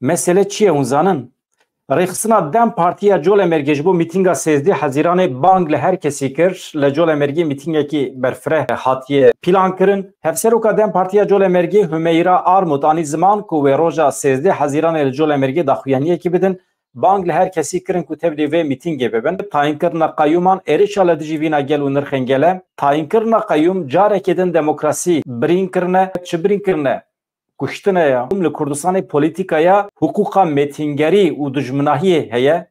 Mesele çiye uzanın? Rexsina Dem Partiya Colemerge ji bo mîtinga 13 Hezîranê bang li her kesî kir. Li Colemergê mîtingekî berfireh hatiye pîlan kirin. Hevseroka Dem Partiya Colemergê Hümeyra Armut anî ziman ku wê roja 13 Hezîranê li Colemergê daxuyaniyekî bidin. Bang li her kesî kirin ku tevlî vê mîtingê bibin. Tayînkirina qeyûman êrişa li dijî vîna gel û nirxên gele. Tayînkirina qeyûm carekê din demokrasî birîn kirine, çi birîn kirine? Kuştine ya. Li Kurdistanê polîtikaya hukuka metingerî û dijminahiyê heye.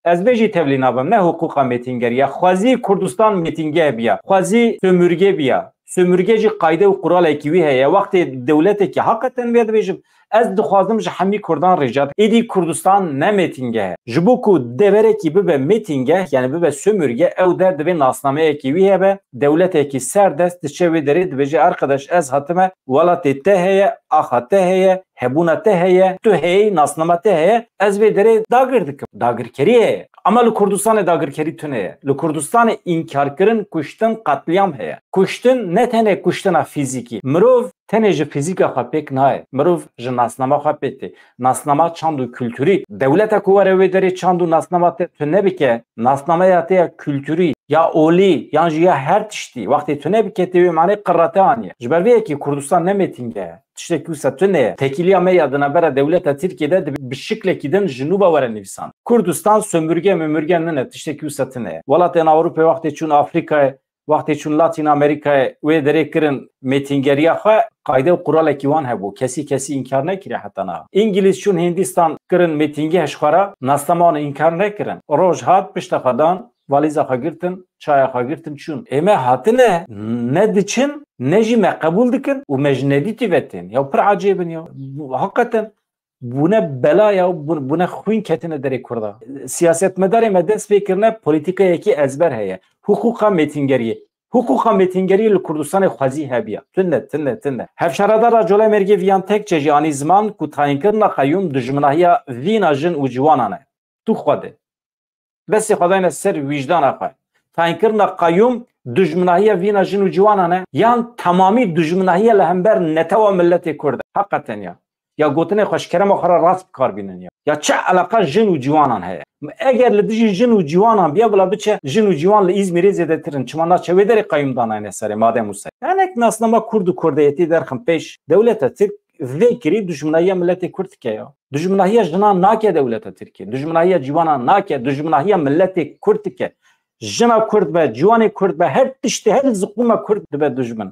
Ez bêjî tevlî nabim, ne hukuka metingerî ya. Xwezî Kurdistan metinge biya. Xwezî sömürge biya. Sömürge jî qayde û quralekî wî heye. Wextê dewletekî hakikaten vê dibêjim. Ez dixwazim ji hemî Kurdan rêca êdî Kurdistan ne metinge he. Ji bo ku deverekî bibe metinge yani bibe sömürge ew der divê nasnameyekî wî hebe dewletekî serdest diçe wê derê dibêje arkadaş ez hatime welatê te heye, axa te heye, hebûna te heye, tu heyî nasnama te heye ez vê derê dagir dikim. Dagirkerî heye. Ama li Kurdistanê dagirkerî tune ye. Li Kurdistanê înkarkirin kuştin qetliyam heye. Kuştin ne tenê kuştina fîzîkî. Mirov tenê ji fîzîka xwe pêk naye. Mirov ji nasnama xwe pêk tê. Nasnama çand û kültûrî. Dewleta ku were wê derê çand û nasnama te tu nebike. Nasnameya te ya kültûrî ya olî yan jî ya her tiştî. Wextê tu nebike tê wê manê qirrate aniye. Ji ber vê yekî Kurdistan ne metinge ye. Tiştekî wisa tu ne ye. Tekîliya me ya dinebera dewleta Tirkiyeyê bi şiklekî din ji nû were nivîsan. Kurdistan sömürge mümürge nine tiştekî wisa tu ne ye. Welatên Ewropayê wextê çûn Afrikayê wextê çûn Latin Amerikayê wê derê kirin metingeriya xwe qayde û quralekî wan hebû. Kesî inkar nekiriye heta niha. İngiliz çûn Hindistan kirin metingê hişxwara nasnama wan inkar nekirin. Roj hat pişta xwe dan valiza xwe girtin, çaya xwe girtin çûn. Ême hatine ne diçin ne jî me qebûl dikin û me ji nedîtî vetên. Ya pir acêbin ya. Hakikaten bune bela ya bune xwîn ketine derê Kurda. Siyasetmedarê me dest pê kirine polîtikayekî ezber heye. Hukuka metingeriyê. Hukuka metingeriyê li Kurdistanê xwezî hebiya. Tune. Hevşaradara Colemergê viyan tekçe jî anî ziman ku tayînkirina qeyûm dijminahiya vîna jin û ciwanan e. Tu xwe de. Besê xwe dayne ser vîjdana xwe. Tayînkirina qeyûm dijminahiya vîna jin û ciwanan e yan temamî dijminahiya li hember netewa milletê Kurd e. Hakikaten ya. Ya gotinê xweşkerema xwe ra rast bikarbînin ya. Ya çi eleqa jin û ciwanan heye. Eger li dijî jin û ciwanan biya bila biçe jin û ciwan li İzmirê zêdetirin. Çima naçe wê derê qeyûm danayne serê madem wisa. Yanek nasnama Kurd û Kurdiyetî derxin pêş dewleta Tirk vê kirî dijminahiya milletê Kurd dike ya. Dijminahiya jinan nake dewleta Tirkiye. Dijminahiya ciwanan nake. Dijminahiya milletê Kurd dike. Jina Kurd be, ciwanê Kurd be, her tiştê her ziqûma Kurd dibe dijmin.